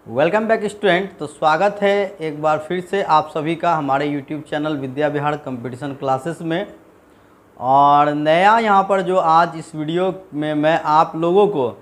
Welcome back student. तो स्वागत है एक बार फिर से आप सभी का हमारे YouTube channel Vidya Vihar competition classes में। और नया यहाँ पर जो आज इस वीडियो में मैं आप लोगों को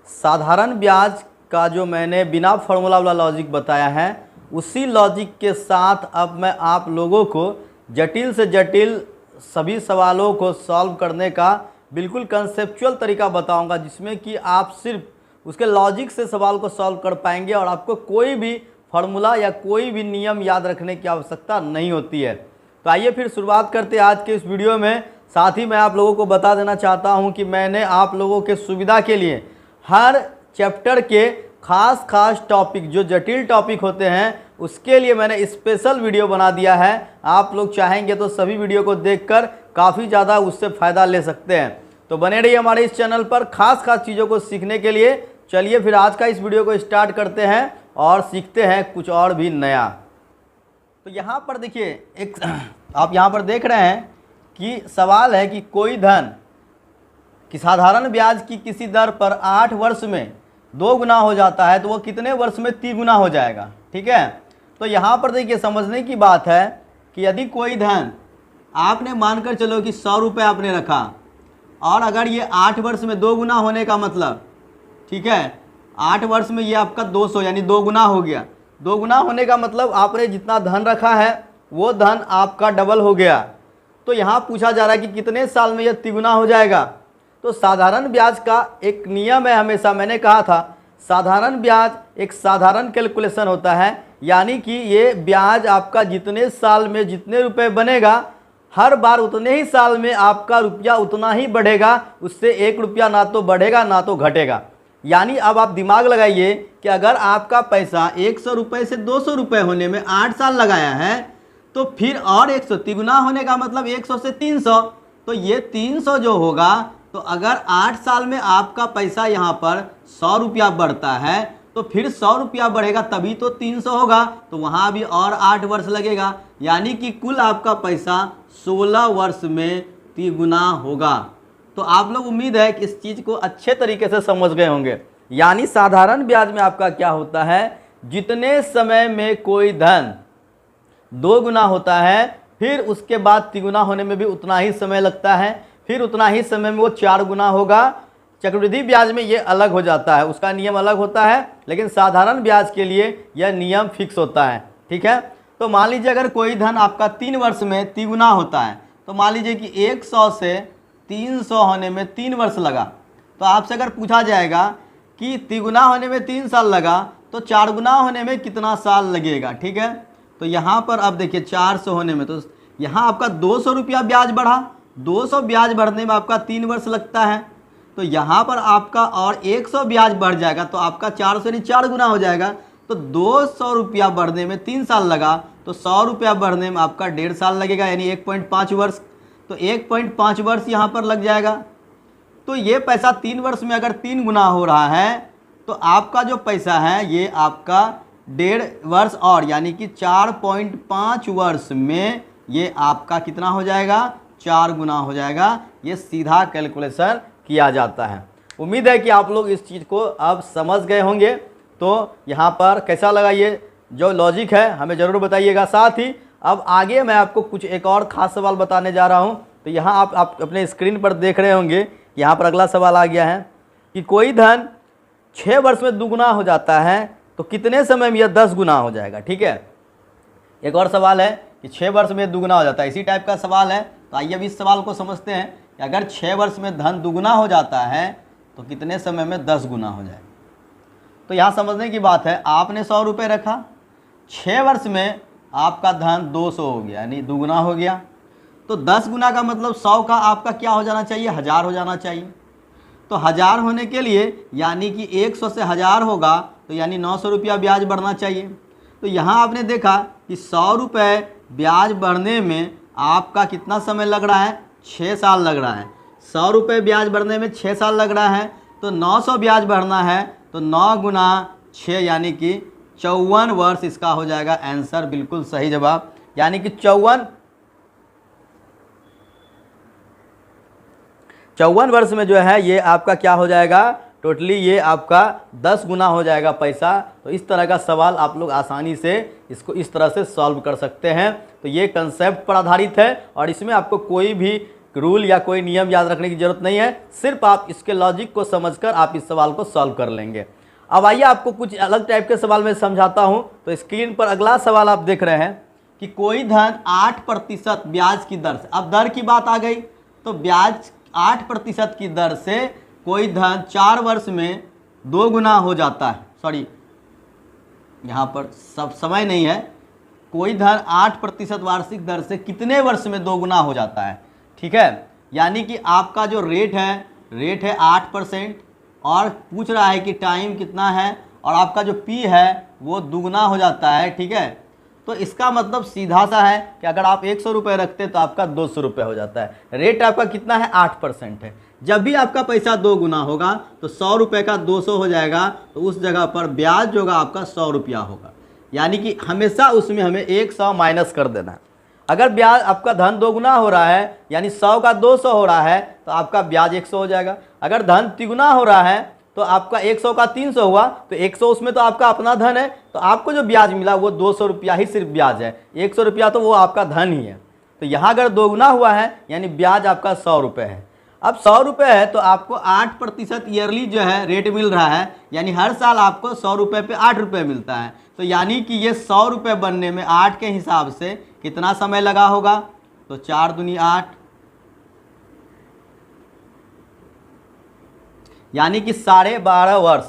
साधारण ब्याज का जो मैंने बिना फार्मूला वाला लॉजिक बताया है, उसी लॉजिक के साथ अब मैं आप लोगों को जटिल से जटिल सभी सवालों को सॉल्व करने का बिल्कुल कंसेप्चुअल तरीका बताऊंगा, जिसमें कि आप सिर्फ उसके लॉजिक से सवाल को सॉल्व कर पाएंगे और आपको कोई भी फार्मूला या कोई भी नियम याद रखने की आवश्यकता नहीं होती है। तो आइए फिर शुरुआत करते हैं आज के इस वीडियो में। साथ ही मैं आप लोगों को बता देना चाहता हूं कि मैंने आप लोगों के सुविधा के लिए हर चैप्टर के खास टॉपिक, जो जटिल टॉपिक होते हैं, उसके लिए मैंने स्पेशल वीडियो बना दिया है। आप लोग चाहेंगे तो सभी वीडियो को देखकर काफ़ी ज़्यादा उससे फ़ायदा ले सकते हैं। तो बने रहिए हमारे इस चैनल पर खास चीज़ों को सीखने के लिए। चलिए फिर आज का इस वीडियो को स्टार्ट करते हैं और सीखते हैं कुछ और भी नया। तो यहाँ पर देखिए, एक आप यहाँ पर देख रहे हैं कि सवाल है कि कोई धन कि साधारण ब्याज की किसी दर पर 8 वर्ष में 2 गुना हो जाता है, तो वो कितने वर्ष में 3 गुना हो जाएगा। ठीक है, तो यहाँ पर देखिए समझने की बात है कि यदि कोई धन आपने मानकर चलो कि 100 रुपये आपने रखा, और अगर ये 8 वर्ष में 2 गुना होने का मतलब, ठीक है, 8 वर्ष में ये आपका 200 यानी 2 गुना हो गया। 2 गुना होने का मतलब आपने जितना धन रखा है वो धन आपका डबल हो गया। तो यहाँ पूछा जा रहा है कि कितने साल में यह तिगुना हो जाएगा। तो साधारण ब्याज का एक नियम है, हमेशा मैंने कहा था, साधारण ब्याज एक साधारण कैलकुलेशन होता है, यानी कि ये ब्याज आपका जितने साल में जितने रुपए बनेगा, हर बार उतने ही साल में आपका रुपया उतना ही बढ़ेगा, उससे 1 रुपया ना तो बढ़ेगा ना तो घटेगा। यानी अब आप दिमाग लगाइए कि अगर आपका पैसा 100 रुपये से 200 रुपये होने में 8 साल लगाया है, तो फिर और 100 तिगुना होने का मतलब 100 से 300, तो ये 300 जो होगा, तो अगर 8 साल में आपका पैसा यहाँ पर 100 रुपया बढ़ता है, तो फिर 100 रुपया बढ़ेगा तभी तो 300 होगा, तो वहाँ भी और 8 वर्ष लगेगा। यानी कि कुल आपका पैसा 16 वर्ष में तिगुना होगा। तो आप लोग उम्मीद है कि इस चीज़ को अच्छे तरीके से समझ गए होंगे। यानी साधारण ब्याज में आपका क्या होता है, जितने समय में कोई धन 2 गुना होता है, फिर उसके बाद तिगुना होने में भी उतना ही समय लगता है, फिर उतना ही समय में वो 4 गुना होगा। चक्रवृद्धि ब्याज में ये अलग हो जाता है, उसका नियम अलग होता है, लेकिन साधारण ब्याज के लिए यह नियम फिक्स होता है। ठीक है, तो मान लीजिए अगर कोई धन आपका 3 वर्ष में तिगुना होता है, तो मान लीजिए कि 100 से 300 होने में 3 वर्ष लगा, तो आपसे अगर पूछा जाएगा कि तिगुना होने में 3 साल लगा, तो 4 गुना होने में कितना साल लगेगा। ठीक है, तो यहाँ पर अब देखिए 400 होने में, तो यहाँ आपका 200 रुपया ब्याज बढ़ा, 200 ब्याज बढ़ने में आपका 3 वर्ष लगता है, तो यहाँ पर आपका और 100 ब्याज बढ़ जाएगा, तो आपका 400 यानी 4 गुना हो जाएगा। तो 200 रुपया बढ़ने में 3 साल लगा, तो 100 रुपया बढ़ने में आपका 1.5 साल लगेगा, यानी 1.5 वर्ष। तो 1.5 वर्ष यहाँ पर लग जाएगा। तो ये पैसा 3 वर्ष में अगर 3 गुना हो रहा है, तो आपका जो पैसा है ये आपका 1.5 वर्ष और, यानी कि 4.5 वर्ष में ये आपका कितना हो जाएगा, 4 गुना हो जाएगा। ये सीधा कैलकुलेशन किया जाता है। उम्मीद है कि आप लोग इस चीज़ को अब समझ गए होंगे। तो यहाँ पर कैसा लगा ये जो लॉजिक है, हमें ज़रूर बताइएगा। साथ ही अब आगे मैं आपको कुछ एक और ख़ास सवाल बताने जा रहा हूँ। तो यहाँ आप अपने स्क्रीन पर देख रहे होंगे, यहाँ पर अगला सवाल आ गया है कि कोई धन 6 वर्ष में 2 गुना हो जाता है, तो कितने समय में यह 10 गुना हो जाएगा। ठीक है, एक और सवाल है कि 6 वर्ष में 2 गुना हो जाता है, इसी टाइप का सवाल है। तो आइए अब इस सवाल को समझते हैं कि अगर 6 वर्ष में धन 2 गुना हो जाता है, तो कितने समय में 10 गुना हो जाएगा। तो यहाँ समझने की बात है, आपने 100 रुपये रखा, 6 वर्ष में आपका धन 200 हो गया, यानी 2 गुना हो गया। तो 10 गुना का मतलब 100 का आपका क्या हो जाना चाहिए, 1000 हो जाना चाहिए। तो 1000 होने के लिए यानी कि 100 से 1000 होगा, तो यानी 900 रुपया ब्याज बढ़ना चाहिए। तो यहाँ आपने देखा कि 100 रुपये ब्याज बढ़ने में आपका कितना समय लग रहा है, 6 साल लग रहा है। 100 रुपये ब्याज बढ़ने में 6 साल लग रहा है, तो 900 ब्याज बढ़ना है, तो 9 गुना 6 यानी कि 54 वर्ष इसका हो जाएगा आंसर। बिल्कुल सही जवाब, यानी कि 54 वर्ष में जो है ये आपका क्या हो जाएगा, टोटली ये आपका 10 गुना हो जाएगा पैसा। तो इस तरह का सवाल आप लोग आसानी से इसको इस तरह से सॉल्व कर सकते हैं। तो ये कंसेप्ट पर आधारित है और इसमें आपको कोई भी रूल या कोई नियम याद रखने की ज़रूरत नहीं है, सिर्फ आप इसके लॉजिक को समझकर आप इस सवाल को सॉल्व कर लेंगे। अब आइए आपको कुछ अलग टाइप के सवाल मैं समझाता हूं। तो स्क्रीन पर अगला सवाल आप देख रहे हैं कि कोई धन 8% ब्याज की दर से, अब दर की बात आ गई तो ब्याज 8% की दर से कोई धन 4 वर्ष में 2 गुना हो जाता है। सॉरी, यहाँ पर सब समय नहीं है। कोई धन 8% वार्षिक दर से कितने वर्ष में 2 गुना हो जाता है, ठीक है। यानी कि आपका जो रेट है 8% और पूछ रहा है कि टाइम कितना है और आपका जो पी है वो दुगना हो जाता है, ठीक है। तो इसका मतलब सीधा सा है कि अगर आप 100 रुपये रखते तो आपका 200 रुपये हो जाता है। रेट आपका कितना है, 8% है। जब भी आपका पैसा 2 गुना होगा तो 100 रुपये का 200 हो जाएगा, तो उस जगह पर ब्याज जो होगा आपका 100 रुपया होगा। यानी कि हमेशा उसमें हमें 100 माइनस कर देना है। अगर ब्याज आपका धन 2 गुना हो रहा है यानी 100 का 200 हो रहा है तो आपका ब्याज 100 हो जाएगा। अगर धन 3 गुना हो रहा है तो आपका 100 का 300 हुआ, तो 100 उसमें तो आपका अपना धन है, तो आपको जो ब्याज मिला वो 200 रुपया ही सिर्फ ब्याज है। 100 रुपया तो वो आपका धन ही है। तो यहाँ अगर 2 गुना हुआ है यानी ब्याज आपका 100 रुपये है। अब 100 रुपये है तो आपको 8% ईयरली जो है रेट मिल रहा है, यानी हर साल आपको 100 रुपये पे 8 रुपये मिलता है। तो यानी कि ये 100 रुपये बनने में 8 के हिसाब से कितना समय लगा होगा, तो 4 दूनी 8, यानी कि 12.5 वर्ष,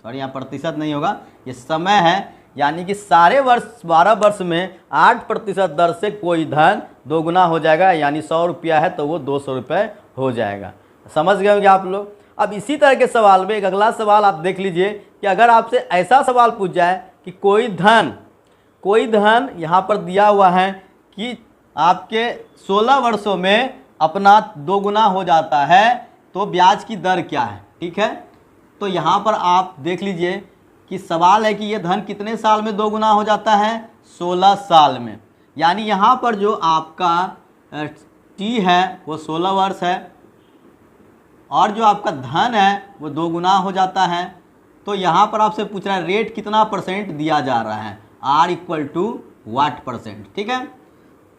सॉरी यहाँ प्रतिशत नहीं होगा, ये समय है। यानी कि 12.5 वर्ष में 8% दर से कोई धन 2 गुना हो जाएगा, यानी 100 रुपया है तो वो 200 रुपये हो जाएगा। समझ गए होंगे आप लोग। अब इसी तरह के सवाल में एक अगला सवाल आप देख लीजिए कि अगर आपसे ऐसा सवाल पूछ जाए कि कोई धन यहाँ पर दिया हुआ है कि आपके 16 वर्षों में अपना 2 गुना हो जाता है, तो ब्याज की दर क्या है, ठीक है। तो यहाँ पर आप देख लीजिए कि सवाल है कि ये धन कितने साल में 2 गुना हो जाता है, 16 साल में। यानी यहाँ पर जो आपका टी है वो 16 वर्ष है और जो आपका धन है वो 2 गुना हो जाता है। तो यहाँ पर आपसे पूछ रहा है रेट कितना % दिया जा रहा है, R = वाट %, ठीक है।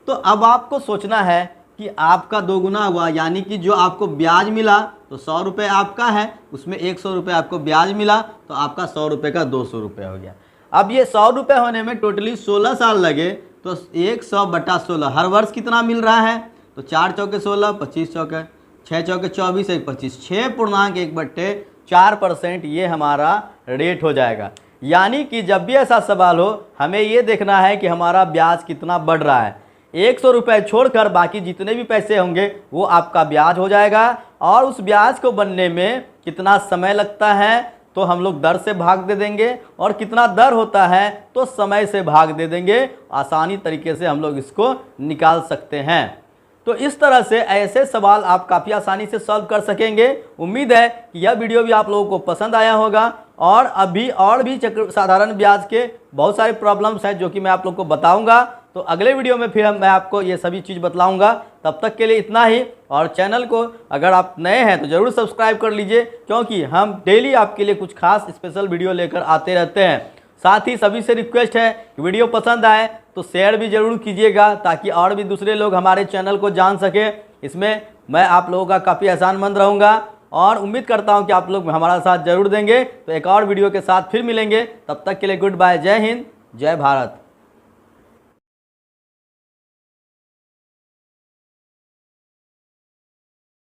तो अब आपको सोचना है कि आपका 2 गुना हुआ, यानी कि जो आपको ब्याज मिला तो 100 रुपये आपका है, उसमें 100 रुपये आपको ब्याज मिला, तो आपका 100 रुपये का 200 रुपये हो गया। अब ये 100 रुपये होने में टोटली 16 साल लगे, तो 100/16 हर वर्ष कितना मिल रहा है, तो 4 चौके 16, 25 चौके 6 चौके 24, 1 25, 6.1/4% ये हमारा रेट हो जाएगा। यानी कि जब भी ऐसा सवाल हो हमें ये देखना है कि हमारा ब्याज कितना बढ़ रहा है। 100 रुपये छोड़कर बाकी जितने भी पैसे होंगे वो आपका ब्याज हो जाएगा, और उस ब्याज को बनने में कितना समय लगता है तो हम लोग दर से भाग दे देंगे, और कितना दर होता है तो समय से भाग दे देंगे। आसानी तरीके से हम लोग इसको निकाल सकते हैं। तो इस तरह से ऐसे सवाल आप काफ़ी आसानी से सॉल्व कर सकेंगे। उम्मीद है कि यह वीडियो भी आप लोगों को पसंद आया होगा, और अभी और भी साधारण ब्याज के बहुत सारे प्रॉब्लम्स हैं जो कि मैं आप लोग को बताऊंगा। तो अगले वीडियो में फिर मैं आपको ये सभी चीज़ बतलाऊंगा। तब तक के लिए इतना ही, और चैनल को अगर आप नए हैं तो ज़रूर सब्सक्राइब कर लीजिए, क्योंकि हम डेली आपके लिए कुछ खास स्पेशल वीडियो लेकर आते रहते हैं। साथ ही सभी से रिक्वेस्ट है कि वीडियो पसंद आए तो शेयर भी ज़रूर कीजिएगा, ताकि और भी दूसरे लोग हमारे चैनल को जान सके। इसमें मैं आप लोगों का काफ़ी एहसानमंद रहूँगा, और उम्मीद करता हूं कि आप लोग हमारा साथ जरूर देंगे। तो एक और वीडियो के साथ फिर मिलेंगे, तब तक के लिए गुड बाय, जय हिंद, जय भारत।